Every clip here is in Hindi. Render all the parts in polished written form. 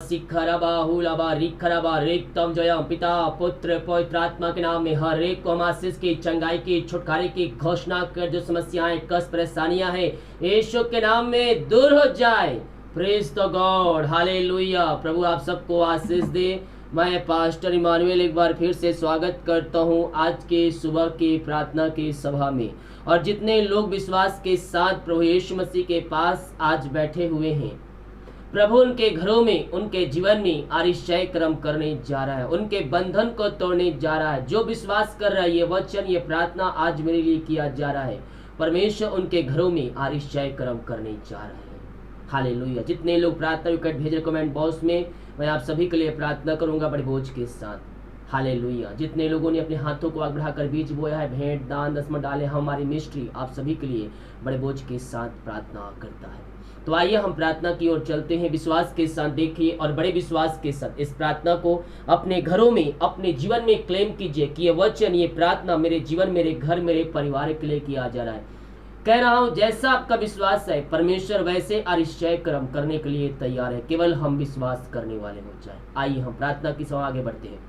सिखरबा रिखरबा रिक्तम जयम। पिता पुत्र पवित्र आत्मा के नाम में हर एक को हम आशीष की, चंगाई की, छुटकारे की घोषणा कर। जो समस्याएं, कष्ट, परेशानियां हैं यीशु के नाम में दूर हो जाए। Praise the God, hallelujah. प्रभु आप सबको आशीष दे। मैं पास्टर इमानुएल एक बार फिर से स्वागत करता हूं आज के सुबह की प्रार्थना की सभा में। और जितने लोग विश्वास के साथ प्रभु यीशु मसीह के पास आज बैठे हुए हैं, प्रभु उनके घरों में, उनके जीवन में आश्चर्य कर्म करने जा रहा है, उनके बंधन को तोड़ने जा रहा है। जो विश्वास कर रहा है, ये वचन, ये प्रार्थना आज मेरे लिए किया जा रहा है। परमेश्वर उनके घरों में आश्चर्य कर्म करने जा रहा है। हालेलुया। जितने लोग प्रार्थना विकेट भेज रहे कमेंट बॉक्स में, मैं आप सभी के लिए प्रार्थना करूंगा बड़े बोझ के साथ। हालेलुया। जितने लोगों ने अपने हाथों को आग बढ़ाकर बीज बोया है, भेंट दान दसमत डाले, हमारी मिनिस्ट्री आप सभी के लिए बड़े बोझ के साथ प्रार्थना करता है। तो आइए हम प्रार्थना की ओर चलते हैं। विश्वास के साथ देखिए और बड़े विश्वास के साथ इस प्रार्थना को अपने घरों में, अपने जीवन में क्लेम कीजिए कि ये वचन, ये प्रार्थना मेरे जीवन, मेरे घर, मेरे परिवार के लिए किया जा रहा है। कह रहा हूं, जैसा आपका विश्वास है परमेश्वर वैसे आश्चर्य कर्म करने के लिए तैयार है। केवल हम विश्वास करने वाले हो जाए। आइए हम प्रार्थना की सभा आगे बढ़ते हैं।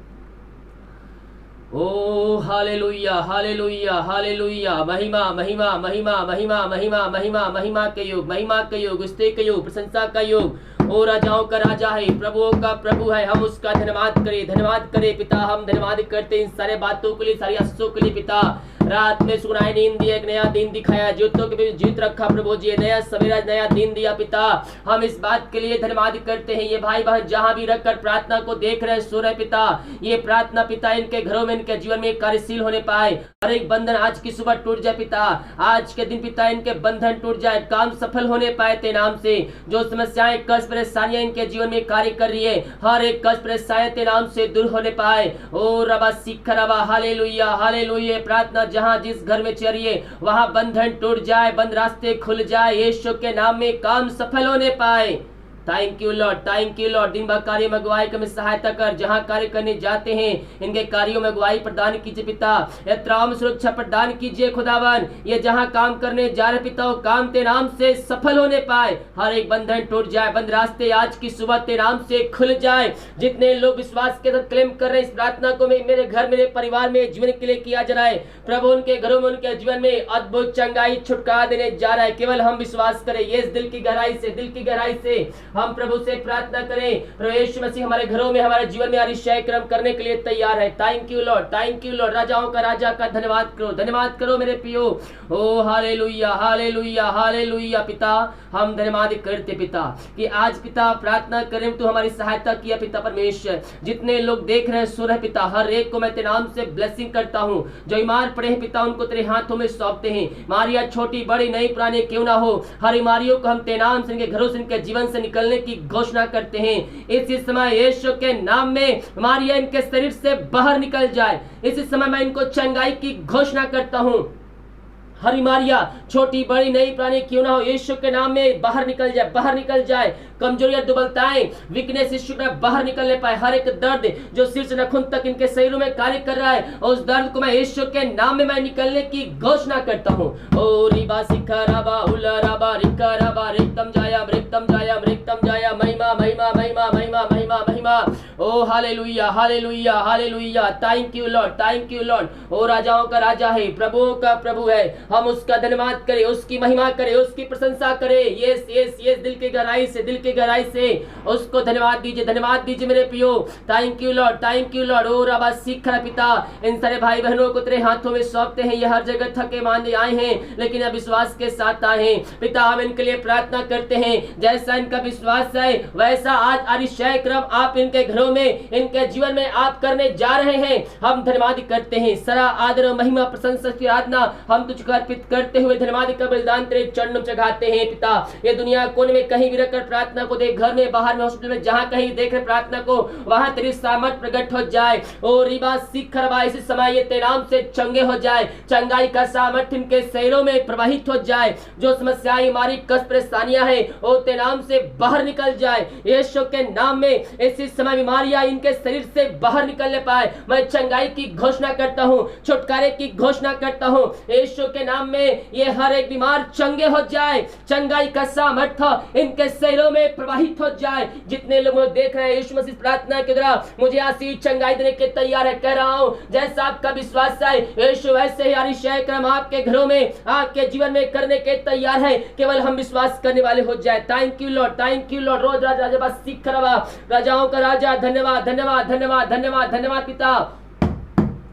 ओ हालेलुया, हालेलुया, हालेलुया। महिमा महिमा महिमा महिमा महिमा महिमा महिमा के योग, महिमा के योग, स्तुति के योग, प्रशंसा का योग। ओ राजाओं का राजा है, प्रभुओं का प्रभु है। हम उसका धन्यवाद करें, धन्यवाद करें पिता। हम धन्यवाद करते हैं इन सारे बातों के लिए, सारी आशीषों के लिए पिता। रात में सुनाई नींद दिया, एक नया दिन दिखाया, जीतों के बीच जीत रखा प्रभु जी, नया सवेरा, नया दिन दिया पिता। हम इस बात के लिए धन्यवाद करते हैं। ये भाई बहन जहां भी रखकर प्रार्थना को देख रहे, सुन रहे पिता, ये प्रार्थना पिता इनके घरों में, इनके जीवन में कार्यशील होने पाए। हर एक बंधन आज की सुबह टूट जाए पिता। आज के दिन पिता इनके बंधन टूट जाए, काम सफल होने पाए तेरे नाम से। जो समस्याएं, कष्ट, परेशानियां इनके जीवन में कार्य कर रही है, हर एक कष्ट, परेशानियां तेरे नाम से दूर होने पाए। ओ रबा सिख रबा, हालेलुया, हालेलुया। प्रार्थना जहां जिस घर में चलिए वहां बंधन टूट जाए, बंद रास्ते खुल जाए, यीशु के नाम में काम सफल होने पाए। Thank you lord, thank you Lord. दिन भर कार्य में अगुवाई में सहायता कर। जहां कार्य करने जाते हैं इनके कार्यों में अगुवाई प्रदान कीजिए पिता। यात्राओं में सुरक्षा प्रदान कीजिए खुदावन। ये जहां काम करने जा रहे पिता, वो काम तेरे नाम से सफल होने पाए। हर एक बंधन टूट जाए, बंद रास्ते आज की सुबह तेरे नाम से खुल जाए। जितने लोग विश्वास के साथ क्लेम कर रहे हैं इस प्रार्थना को, मेरे घर, मेरे परिवार में, जीवन के लिए किया जा रहा है प्रभु, उनके घरों में, उनके जीवन में अद्भुत चंगाई, छुटकारा देने जा रहा है। केवल हम विश्वास करें। ये दिल की गहराई से, दिल की गहराई से हम प्रभु से प्रार्थना करें। प्रभु यीशु मसीह हमारे घरों में, हमारे जीवन में आश्चर्य कर्म करने के लिए तैयार है। Thank you lord, thank you lord. राजाओं का राजा का धन्यवाद करो, धन्यवाद करो मेरे पियो। ओ हालेलुया, हालेलुया, हालेलुया। पिता हम धन्यवाद करते पिता कि आज पिता प्रार्थना करें तो हमारी सहायता किया पिता परमेश्वर। जितने लोग देख रहे हैं, सुन रहे पिता, हर एक को मैं तेरे नाम से ब्लेसिंग करता हूं। जो बीमार पड़े हैं पिता, उनको तेरे हाथों में सौंपते हैं। बीमारियां छोटी बड़ी नई पुरानी क्यों ना हो, हर बीमारियों को हम तेरे नाम से, इनके घरों से, इनके जीवन से निकलने की घोषणा करते हैं। इसी समय यीशु के नाम में बीमारियां इनके शरीर से बाहर निकल जाए। इसी समय मैं इनको चंगाई की घोषणा करता हूं। हर बीमारियां छोटी बड़ी नई पुरानी क्यों ना हो, यीशु के नाम में बाहर निकल जाए, बाहर निकल जाए। कमजोरियां, दुर्बलताएं, वीकनेस यीशु के बाहर निकलने पाए। हर एक दर्द जो सिर से नाखून तक इनके शरीरों में कार्य कर रहा है, उस दर्द को मैं यीशु के नाम में मैं निकलने की घोषणा करता हूं। ओ रिबा सिखा रबा उला रबा रिका रबा रिक्तम जाया, रिक्तम जाया, रिक्तम जाया। महिमा महिमा महिमा महिमा महिमा महिमा। ओ hallelujah, hallelujah, hallelujah. Thank you lord, thank you lord. ओ राजाओं का राजा है, प्रभुओं का प्रभु है। हम उसका धन्यवाद करें, उसकी महिमा करें, उसकी प्रशंसा करें। यस यस यस, दिल की गहराई से, दिल की गहराई से उसको धन्यवाद दीजिए, धन्यवाद दीजिए मेरे पियो। Thank you lord, thank you lord. ओ रबा सीख रहा पिता, इन सारे भाई बहनों को तेरे हाथों में सौंपते हैं। ये हर जगह थके मांदे आए हैं, लेकिन अब विश्वास के साथ आए हैं पिता। हम इनके लिए प्रार्थना करते हैं, जैसा इनका विश्वास है वैसा आज आश्चर्य कर्म आप इनके घरों में, इनके जीवन में आप करने जा रहे हैं। हम धन्यवाद करते हैं। सारा आदर, महिमा, प्रशंसा, आराधना हम तुझको अर्पित करते हुए धन्यवाद का बलिदान तेरे चरणों में चढ़ाते हैं पिता। ये दुनिया कोने में कहीं भी रखकर प्रार्थना को देख, घर में, बाहर में, हॉस्पिटल में, जहां कहीं देख रहे प्रार्थना को, वहां तेरी सामर्थ प्रकट हो जाए। ओ रिबा सिख रबा, इसी समय ये तेरे नाम से चंगे हो जाए। चंगाई का सामर्थ इनके शरीरों में प्रवाहित हो जाए। जो समस्याएं, हमारी कष्ट, परेशानियां हैं, वो तेरे नाम से बाहर निकल जाए। यीशु के नाम में इसी समय बीमार बीमारियां इनके शरीर से बाहर निकलने पाए। मैं चंगाई की घोषणा करता हूं, छुटकारे की घोषणा करता हूं। यीशु के नाम में ये हर एक बीमार चंगे हो जाए। चंगाई का सामर्थ्य इनके शरीरों में प्रवाहित हो जाए। जितने लोग देख रहे हैं, यीशु मसीह प्रार्थना के द्वारा मुझे आशीष चंगाई देने के तैयार है। कह रहा हूं, जैसा आपका विश्वास है, यीशु वैसे ही आशीष क्रम आपके घरों में, आपके जीवन में करने के तैयार है। केवल हम विश्वास करने वाले हो जाए। Thank you lord, thank you lord. रोज राजा बस सीख रहा, राजाओं का राजा, धन्यवाद धन्यवाद धन्यवाद धन्यवाद धन्यवाद पिता।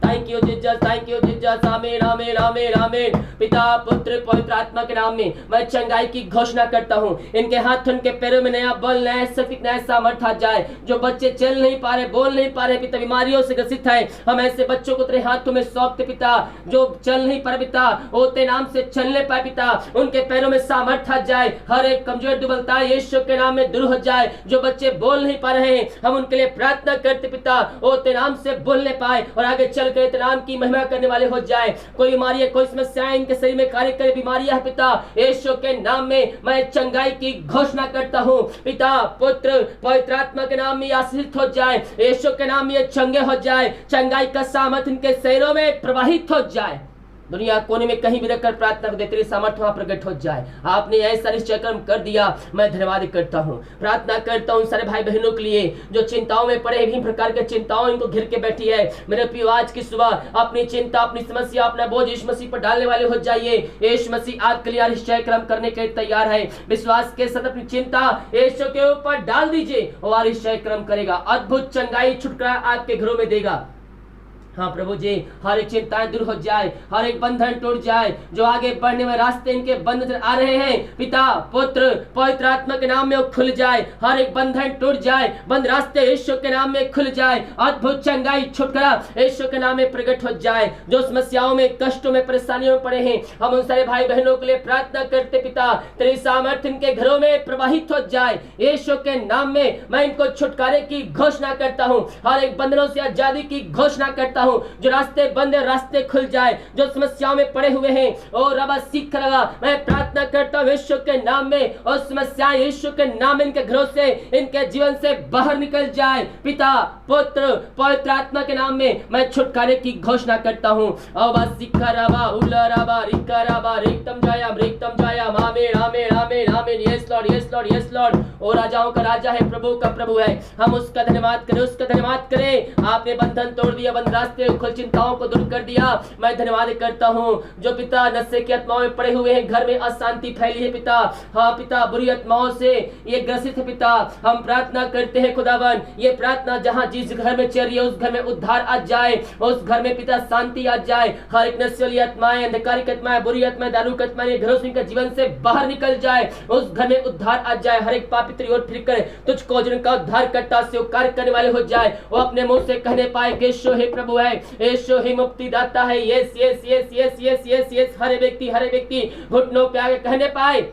Thank you Jesus, thank you Jesus. आमीन आमीन आमीन आमीन। पिता पुत्र पवित्र आत्मा के नाम में मैं चंगाई की घोषणा करता हूं। इनके हाथ उनके पैरों में नया बल, नया शक्ति, नया सामर्थ्य आ जाए। जो बच्चे चल नहीं पा रहे, बोल नहीं पा रहे पिता, बीमारियों से ग्रसित है, हम ऐसे बच्चों को तेरे हाथों में सौंपते पिता। जो चल नहीं पा रहे पिता, वो तेरे नाम से चलने पाए पिता। उनके पैरों में सामर्थ्य आ जाए। हर एक कमजोर दुबलता यीशु के नाम में दूर हो जाए। जो बच्चे बोल नहीं पा रहे हैं, हम उनके लिए प्रार्थना करते पिता, वो तेरे नाम से बोलने पाए और आगे चल कर तेरे नाम की महिमा करने वाले हो जाए। कोई बीमारी, कोई समस्याएं इनके शरीर में कार्य करे, बीमारियां है पिता, यीशु के नाम में मैं चंगाई की घोषणा करता हूं। पिता पुत्र पवित्र आत्मा के नाम में आशीषित हो जाए। यीशु के नाम में चंगे हो जाए। चंगाई का सामर्थ इनके शरीरों में प्रवाहित हो जाए। दुनिया कोने में कहीं भी रखकर प्रार्थना कर दे, तेरी सामर्थ्य वहां प्रकट हो जाए। आपने ऐसा निश्चय कर्म कर दिया, मैं धन्यवाद करता हूं। प्रार्थना करता हूं सारे भाई बहनों के लिए जो चिंताओं में पड़े, विभिन्न प्रकार के चिंताओं इनको घिर के बैठी है। मेरे प्रिय, आज की सुबह अपनी चिंता, अपनी समस्या, अपना बोझ यीशु मसीह पर डालने वाले हो जाइए। यीशु मसीह आपके लिए निश्चय कर्म करने के तैयार है। विश्वास के साथ अपनी चिंता यीशु के ऊपर डाल दीजिए और निश्चय कर्म करेगा। अद्भुत चंगाई, छुटकारा आपके घरों में देगा। हाँ प्रभु जी, हर एक चिंताएं दूर हो जाए, हर एक बंधन टूट जाए। जो आगे बढ़ने में रास्ते इनके बंद नजर आ रहे हैं, पिता पुत्र पवित्र आत्मा के नाम में वो खुल जाए। हर एक बंधन टूट जाए, बंद रास्ते यीशु के नाम में खुल जाए। अद्भुत चंगाई, छुटकारा यीशु के नाम में प्रकट हो जाए। जो समस्याओं में, कष्टों में, परेशानियों में पड़े हैं, हम उन सारे भाई बहनों के लिए प्रार्थना करते पिता, तेरी सामर्थ्य इनके घरों में प्रवाहित हो जाए। यीशु के नाम में मैं इनको छुटकारे की घोषणा करता हूँ। हर एक बंधनों से आजादी की घोषणा करता हूँ। जो रास्ते बंद है, रास्ते खुल जाए। जो समस्याओं में पड़े हुए हैं और रबा सीख रहा, मैं प्रार्थना करता हूँ यीशु के नाम में, और समस्याएं यीशु के नाम में इनके घरों से, इनके जीवन से बाहर निकल जाए। पिता पुत्र पवित्र आत्मा के नाम में मैं छुटकारे की घोषणा करता हूँ। Yes lord, yes lord, yes lord. ओ राजाओं का राजा है, प्रभु का प्रभु है। हम उसका धन्यवाद करें, उसका धन्यवाद करें। आपने बंधन तोड़ दिया, बंद रास्ते खुल, चिंताओं को दूर कर दिया। मैं धन्यवाद करता हूँ। जो पिता नशे की आत्माओं में पड़े हुए हैं, घर में अशांति फैली है पिता, हाँ पिता, बुरी आत्माओं से ये ग्रसित है पिता, हम प्रार्थना करते हैं खुदावन, ये प्रार्थना जहाँ जिस घर में चल रही है उस घर में उद्धार आ जाए, उस घर में पिता शांति आ जाए। हर एक नशे वाली आत्माएं, अंधकारिक आत्माएं, बुरी आत्माएं, दारू की आत्माएं घरों से जीवन से बाहर निकल जाए, उस घर में उद्धार आ जाए। हर एक पापी तेरी ओर फिरकर तुझको जिनका उद्धार करता स्वीकार करने वाले हो जाए। वो अपने मुंह से कहने पाए कि यीशु ही प्रभु है, यीशु ही मुक्ति दाता है। Yes yes yes yes yes yes yes. हर व्यक्ति घुटनों पे आगे कहने पाए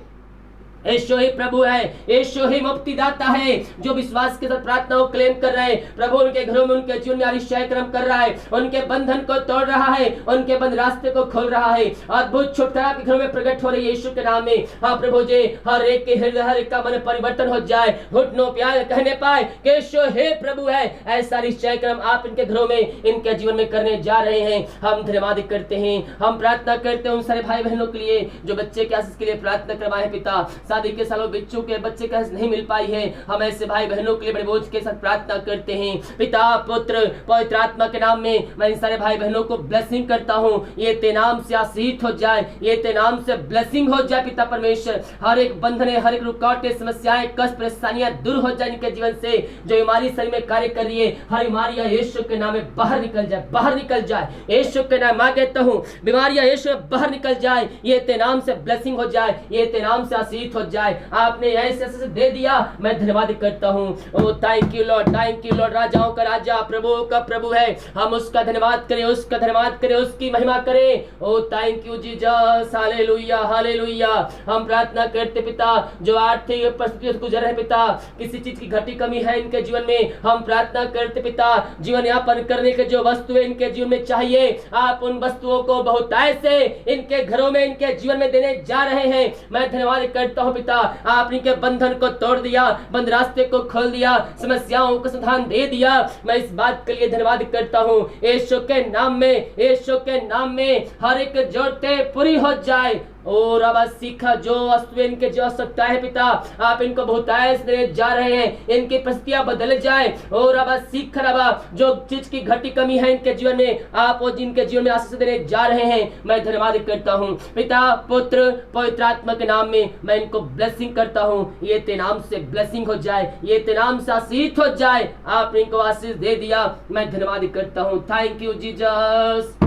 यीशु ही प्रभु है, यीशु ही मुक्ति दाता है। जो विश्वास के साथ प्रार्थना को क्लेम कर रहे हैं, प्रभु उनके घरों में, उनके जीवन में आशीष क्रम कर रहा है, उनके बंधन को तोड़ रहा है, उनके बंद रास्ते को खोल रहा है। अद्भुत छुटकारा आपके घरों में प्रकट हो रही है यीशु के नाम में। हाँ प्रभु जी, हर एक के हृदय, हर एक का मन परिवर्तन हो जाए। घुटनों प्यार कहने पाए कि यीशु हे प्रभु है। ऐसा निश्चय क्रम आप इनके घरों में, इनके जीवन में करने जा रहे हैं। हम धन्यवाद करते हैं, हम प्रार्थना करते हैं उन सारे भाई बहनों के लिए जो बच्चे के आशीष के लिए प्रार्थना करवाए पिता। शादी के सालों बच्चों के बच्चे का नहीं मिल पाई है, हम ऐसे भाई बहनों के लिए बड़े बोझ के साथ प्रार्थना करते हैं पिता पुत्र पवित्र आत्मा के नाम में। मैं इन सारे भाई बहनों को ब्लेसिंग करता हूँ, ये ते नाम से आशीष हो जाए, ये ते नाम से ब्लेसिंग हो जाए पिता परमेश्वर। हर एक बंधन, हर एक रुकावटें, समस्याएं, कष्ट, परेशानियां दूर हो जाए इनके जीवन से। जो बीमारी शरीर में कार्य कर रही है, हर बीमारियां यीशु के नाम में बाहर निकल जाए, बाहर निकल जाए। यीशु के नाम मैं कहता हूँ, बीमारियां यीशु में बाहर निकल जाए, ये ते नाम से ब्लेसिंग हो जाए, ये ते नाम से आशीष हो जाए। आपने ऐसे दे दिया, मैं धन्यवाद करता हूँ। ओ thank you lord, thank you lord. राजाओं का राजा, प्रभु का प्रभु है, हम उसका धन्यवाद करें, उसका धन्यवाद करें, उसकी महिमा करें। ओ thank you Jesus, hallelujah hallelujah. हम प्रार्थना करते पिता, जो आर्थिक परिस्थितियों से गुजर रहे पिता, किसी चीज की घटी कमी है इनके जीवन में, हम प्रार्थना करते पिता, जीवन यापन करने के जो वस्तुएं इनके जीवन में चाहिए, आप उन वस्तुओं को बहुतायत से इनके घरों में, इनके जीवन में देने जा रहे हैं। मैं धन्यवाद करता हूँ हो पिता, आपने के बंधन को तोड़ दिया, बंद रास्ते को खोल दिया, समस्याओं को समाधान दे दिया। मैं इस बात के लिए धन्यवाद करता हूँ। यीशु के नाम में, यीशु के नाम में हर एक जरूरतें पूरी हो जाए। और अब सीखा जो वस्तु इनके जो आवश्यकता है पिता, आप इनको बहुतायत देने जा रहे हैं, इनकी परिस्थितियां बदल जाए। और अब सीख रहा जो चीज की घटी कमी है इनके जीवन में, आप वो जिनके जीवन में आशीष देने जा रहे हैं, मैं धन्यवाद करता हूँ पिता, पुत्र, पवित्र आत्मा के नाम में मैं इनको ब्लेसिंग करता हूँ। ये तेरे नाम से ब्लेसिंग हो जाए, ये तेरे नाम से आशीष हो जाए। आपने इनको आशीष दे दिया, मैं धन्यवाद करता हूँ। Thank you Jesus.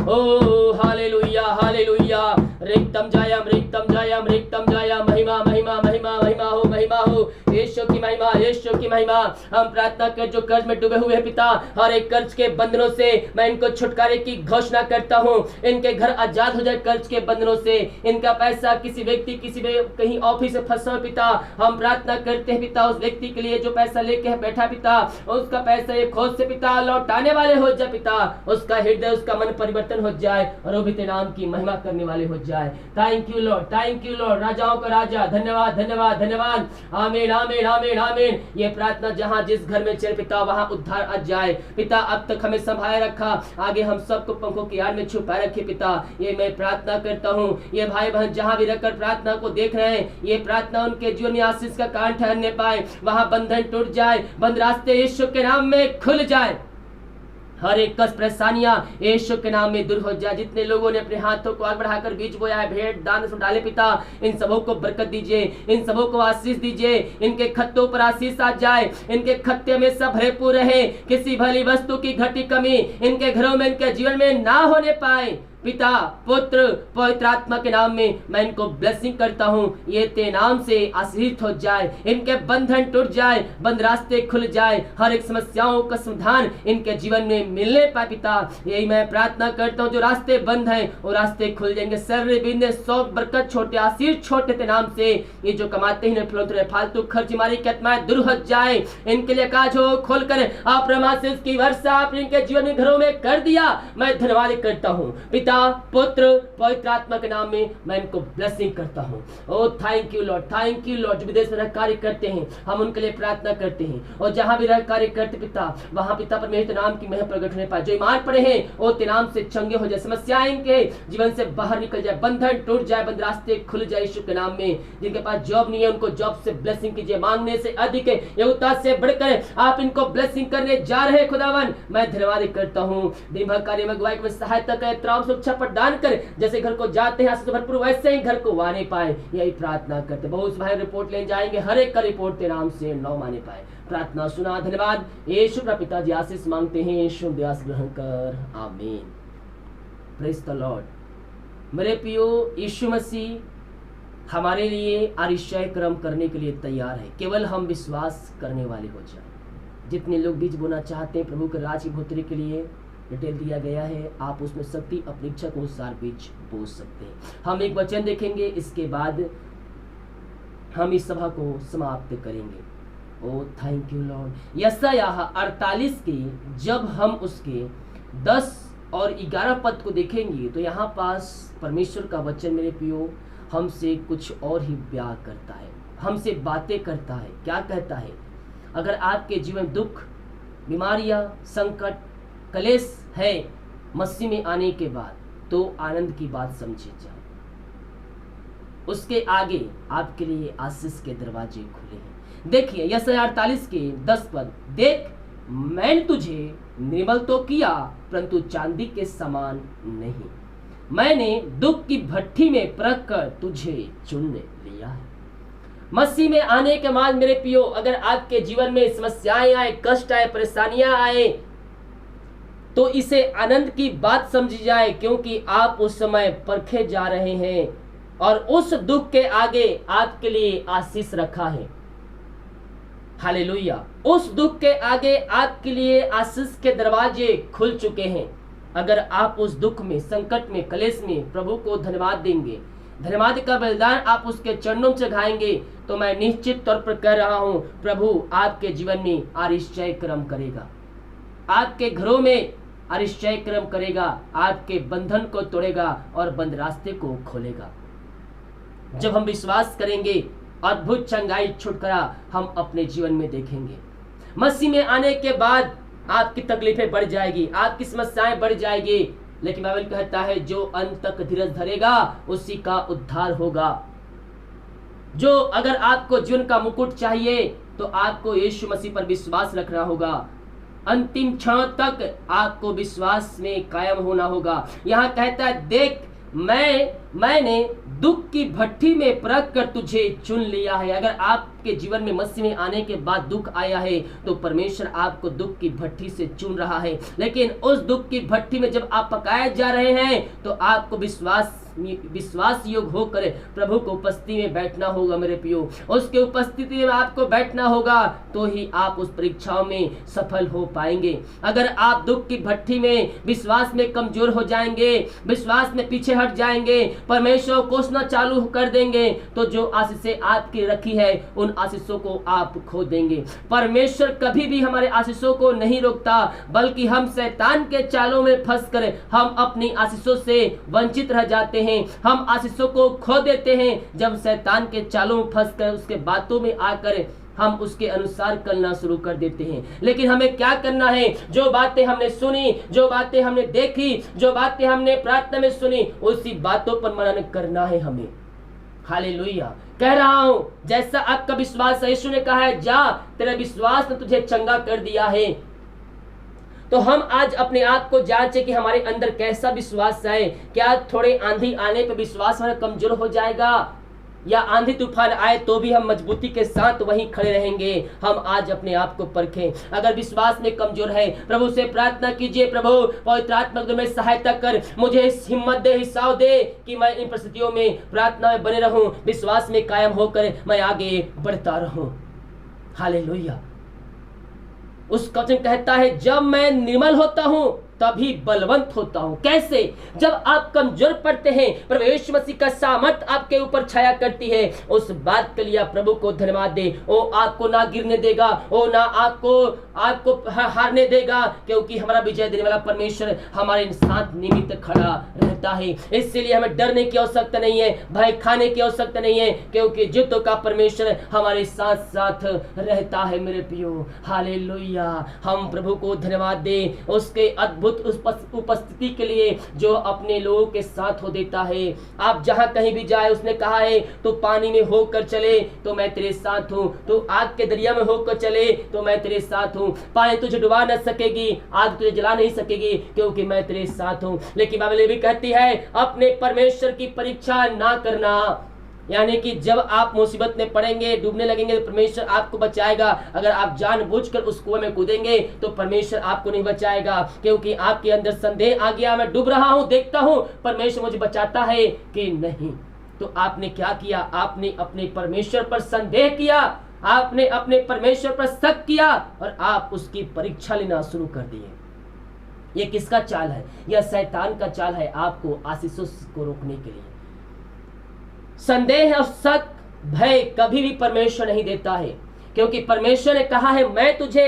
ओ हालेलुया, हालेलुया। रिक्तम जायम, रिक्तम जायम, रिक्तम जायम। महिमा, महिमा, महिमा, महिमा हो, महिमा हो। यीशु की महिमा, यीशु की महिमा। हम प्रार्थना कर जो कर्ज में डूबे हुए हैं पिता, हर एक कर्ज के बंधनों से मैं इनको छुटकारे की घोषणा करता हूँ। इनके घर आजाद हो जाए कर्ज के बंधनों से। इनका पैसा किसी व्यक्ति कहीं ऑफिस में फंसा हो पिता, हम प्रार्थना करते हैं पिता उस व्यक्ति के लिए जो पैसा लेके बैठा पिता, उसका पैसा एक खोज से पिता लौटाने वाले हो जाए पिता, उसका हृदय, उसका मन परिवर्तन हो जाए और वो भी तेरे नाम की महिमा करने वाले हो जाए। Thank you lord, thank you lord, राजाओं का राजा, धन्यवाद, धन्यवाद, धन्यवाद। आमीन, आमीन, आमीन, आमीन। ये प्रार्थना जहां जिस घर में चले पिता वहां उद्धार आ जाए पिता। अब तक हमें संभाले रखा, आगे हम सबको पंखों की आड़ में छुपाए रखे पिता। ये मैं प्रार्थना करता हूँ, ये भाई बहन जहां भी रहकर प्रार्थना को देख रहे हैं, ये प्रार्थना उनके जीवन में आशीष का कारण ठहरने पाए, वहां बंधन टूट जाए, बंद रास्ते यीशु के नाम में खुल जाए, हर एक कष्ट परेशानियां यीशु के नाम में दूर हो जाए। जितने लोगों ने अपने हाथों को आग बढ़ाकर बीज बोया है, भेंट दान से डाले पिता, इन सबों को बरकत दीजिए, इन सबों को आशीष दीजिए, इनके खत्तों पर आशीष आ जाए, इनके खत्ते में सब भरपूर रहे, किसी भली वस्तु की घटी कमी इनके घरों में, इनके जीवन में ना होने पाए। पिता, पुत्र, पवित्र आत्मा के नाम में मैं इनको ब्लेसिंग करता हूँ। ये तेरे नाम से आशीषित हो जाए, इनके बंधन टूट जाए, बंद रास्ते खुल जाए, हर एक समस्याओं का समाधान इनके जीवन में मिलने पाए पिता। यही मैं प्रार्थना करता हूँ, जो रास्ते बंद हैं वो रास्ते खुल जाएंगे। सर्व बिजनेस सब बरकत छोटे आशीष छोटे तेरे नाम से, ये जो कमाते ही नहीं फालतू खर्च मारी की आत्माएं दूर हो जाए, इनके लिए काज हो खोल कर आप आशीष की वर्षा आप इनके जीवन में घरों में कर दिया। मैं धन्यवाद करता हूँ पिता, पुत्र, पवित्र आत्मा के नाम में मैं इनको ब्लेसिंग करता हूँ। ओ thank you lord, thank you lord. जो विदेश में रह कार्य करते हैं हम उनके लिए प्रार्थना करते हैं, और जहां भी रह कार्य करते पिता, वहां पिता परमेश्वर नाम की महिमा प्रकट होने पाए। जो ईमान पड़े हैं वो तेरे नाम से चंगे हो जाए, समस्याएं इनके जीवन से बाहर निकल जाए, बंधन टूट जाए, बंद रास्ते खुल जाए यीशु के नाम में। जिनके पास जॉब नहीं है उनको जॉब से ब्लेसिंग कीजिए, मांगने से अधिक योग्यता से बढ़कर आप इनको ब्लेसिंग करने जा रहे हैं खुदावन। मैं धन्यवाद करता हूँ। दिन भर कार्य में अगुवाई में सहायता करे, त्राव सुरक्षा प्रदान कर, जैसे घर को जाते हैं भरपूर वैसे ही घर को आने पाए, यही प्रार्थना करते। बहुत भाई रिपोर्ट ले जाएंगे, हर एक का रिपोर्ट तेरे नाम से नौ माने पाए। प्रार्थना सुना, धन्यवाद। यीशु का पिताजी आशीष मांगते हैं, यीशु दयास ग्रहण कर, आमीन। Praise the Lord. मेरे प्रियो, यीशु मसीह हमारे लिए आरिशाय कर्म करने के लिए तैयार है, केवल हम विश्वास करने वाले हो जाए। जितने लोग बीज बोना चाहते हैं प्रभु के राज की भूतरी के लिए, डिटेल दिया गया है, आप उसमें शक्ति अपनी इच्छा के अनुसार बीज बो सकते हैं। हम एक वचन देखेंगे, इसके बाद हम इस सभा को समाप्त करेंगे। ओ थैंक यू लॉर्ड। यशायाह 48 के जब हम उसके 10 और 11 पद को देखेंगे तो यहाँ पास परमेश्वर का वचन मेरे प्रियो हमसे कुछ और ही ब्याह करता है, हमसे बातें करता है। क्या कहता है? अगर आपके जीवन दुख, बीमारियां, संकट, कलेश है मसीह में आने के बाद, तो आनंद की बात समझे जाए। उसके आगे आपके लिए आशीष के दरवाजे खुले हैं। देखिए यशायाह 48 के 10 पद, देख मैंने तुझे निर्मल तो किया परंतु चांदी के समान नहीं, मैंने दुख की भट्ठी में परख कर तुझे चुन लिया है। मसीह में आने के बाद मेरे पियो, अगर आपके जीवन में समस्याएं आए, कष्ट आए, परेशानियां आए, तो इसे आनंद की बात समझी जाए, क्योंकि आप उस समय परखे जा रहे हैं और उस दुख के आगे आपके लिए आशीष रखा है। हालेलुया। उस दुख के आगे आपके लिए आशीष के दरवाजे खुल चुके हैं। अगर आप उस दुख में, संकट में, कलेश में प्रभु को धन्यवाद देंगे, धन्यवाद का बलिदान आप उसके चरणों में चढ़ाएंगे, तो मैं निश्चित तौर पर कह रहा हूं, प्रभु आपके जीवन में आरिशाय कर्म करेगा, आपके घरों में आरिशाय कर्म करेगा, आपके बंधन को तोड़ेगा और बंद रास्ते को खोलेगा। जब हम विश्वास करेंगे, अद्भुत चंगाई छुटकारा हम अपने जीवन में देखेंगे। मसीह में आने के बाद आपकी तकलीफें बढ़ जाएगी, आपकी समस्याएं बढ़ जाएगी, लेकिन बाइबल कहता है जो अंत तक धीरज धरेगा उसी का उद्धार होगा। जो अगर आपको जीवन का मुकुट चाहिए तो आपको यीशु मसीह पर विश्वास रखना होगा। अंतिम क्षण तक आपको विश्वास में कायम होना होगा। यहाँ कहता है, देख मैंने दुख की भट्ठी में परख कर तुझे चुन लिया है। अगर आपके जीवन में मसीह में आने के बाद दुख आया है तो परमेश्वर आपको दुख की भट्ठी से चुन रहा है। लेकिन उस दुख की भट्ठी में जब आप पकाए जा रहे हैं तो आपको विश्वास योग होकर प्रभु को उपस्थिति में बैठना होगा। मेरे प्रियो, उसके उपस्थिति में आपको बैठना होगा तो ही आप उस परीक्षाओं में सफल हो पाएंगे। अगर आप दुख की भट्ठी में विश्वास में कमजोर हो जाएंगे, विश्वास में पीछे हट जाएंगे, परमेश्वर को कोसना चालू कर देंगे तो जो आशीषें आपकी रखी है उन आशीषों को आप खो देंगे। परमेश्वर कभी भी हमारे आशीषों को नहीं रोकता, बल्कि हम शैतान के चालों में फंस कर हम अपनी आशीषों से वंचित रह जाते हैं, हम आशीषों को खो देते हैं। जब शैतान के चालों में फंस कर उसके बातों में आकर हम उसके अनुसार करना शुरू कर देते हैं। लेकिन हमें क्या करना है? जो बातें हमने सुनी, जो बातें हमने देखी, जो बातें हमने प्रार्थना में सुनी, उसी बातों पर मनन करना है हमें। हालेलुया। कह रहा हूं, जैसा आपका विश्वास है, यीशु ने कहा है, जा तेरा विश्वास ने तुझे चंगा कर दिया है। तो हम आज अपने आप को जांचें कि हमारे अंदर कैसा विश्वास है। क्या थोड़े आंधी आने पर विश्वास हमारा कमजोर हो जाएगा, या आंधी तूफान आए तो भी हम मजबूती के साथ वहीं खड़े रहेंगे? हम आज अपने आप को परखें। अगर विश्वास में कमजोर है, प्रभु से प्रार्थना कीजिए, प्रभु पवित्र आत्मा में सहायता कर, मुझे हिम्मत दे, हिसाब दे कि मैं इन परिस्थितियों में प्रार्थना में बने रहूं, विश्वास में कायम होकर मैं आगे बढ़ता रहूं। हालेलुया। उस वचन कहता है, जब मैं निर्मल होता हूं तभी बलवंत होता हूं। कैसे? जब आप कमजोर पड़ते हैं, प्रभु यीशु मसीह का सामर्थ आपके ऊपर छाया करती है। उस बात के लिए आप प्रभु को धन्यवाद दे। वो आपको ना गिरने देगा, वो ना आपको हारने देगा, क्योंकि हमारा विजय देने वाला परमेश्वर हमारे साथ निमित्त खड़ा रहता है। इसलिए हमें डरने की आवश्यकता नहीं है, भय खाने की आवश्यकता नहीं है, क्योंकि युद्ध का परमेश्वर हमारे साथ साथ रहता है। मेरे प्रियो, हालेलुया। हम प्रभु को धन्यवाद दे उसके अद्भुत उस उपस्थिति के लिए जो अपने लोगों के साथ हो देता है। आप जहां कहीं भी जाए, उसने कहा है, तो पानी में होकर चले तो मैं तेरे साथ हूं, तो आग के दरिया में होकर चले तो मैं तेरे साथ हूं। पानी तुझे डुबा न सकेगी, आग तुझे जला नहीं सकेगी, क्योंकि मैं तेरे साथ हूं। लेकिन बाइबल भी कहती है, अपने परमेश्वर की परीक्षा ना करना। यानी कि जब आप मुसीबत में पड़ेंगे, डूबने लगेंगे, तो परमेश्वर आपको बचाएगा। अगर आप जानबूझकर उस कुएं में कूदेंगे तो परमेश्वर आपको नहीं बचाएगा, क्योंकि आपके अंदर संदेह आ गया, मैं डूब रहा हूं, देखता हूं परमेश्वर मुझे बचाता है कि नहीं। तो आपने क्या किया? आपने अपने परमेश्वर पर संदेह किया, आपने अपने परमेश्वर पर शक किया और आप उसकी परीक्षा लेना शुरू कर दिए। ये किसका चाल है? यह शैतान का चाल है, आपको आशीषों को रोकने के लिए। संदेह और शक, भय कभी भी परमेश्वर नहीं देता है, क्योंकि परमेश्वर ने कहा है, मैं तुझे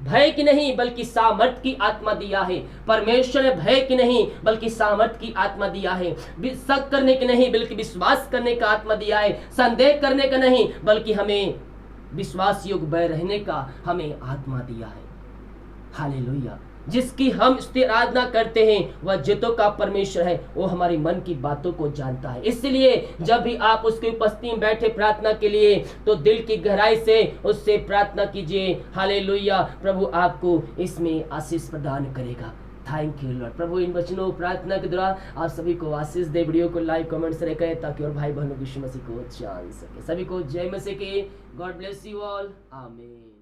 भय की नहीं बल्कि सामर्थ की आत्मा दिया है। परमेश्वर ने भय की नहीं बल्कि सामर्थ की आत्मा दिया है। शक करने की नहीं बल्कि विश्वास करने का आत्मा दिया है। संदेह करने का नहीं बल्कि हमें विश्वास योग्य भय रहने का हमें आत्मा दिया है। हालेलुया। जिसकी हम स्थिर आराधना करते हैं वह जितों का परमेश्वर है, वो हमारी मन की बातों को जानता है। इसलिए जब भी आप उसकी उपस्थिति में बैठे प्रार्थना के लिए, तो दिल की गहराई से उससे प्रार्थना कीजिए। हालेलुया। प्रभु आपको इसमें आशीष प्रदान करेगा। Thank you lord. प्रभु इन वचनों प्रार्थना के द्वारा आप सभी को आशीष दे। वीडियो को लाइक कमेंट से करें ताकि और भाई बहनों यीशु मसीह को जान सके। सभी को जय मसीह की। God bless you all. आमीन।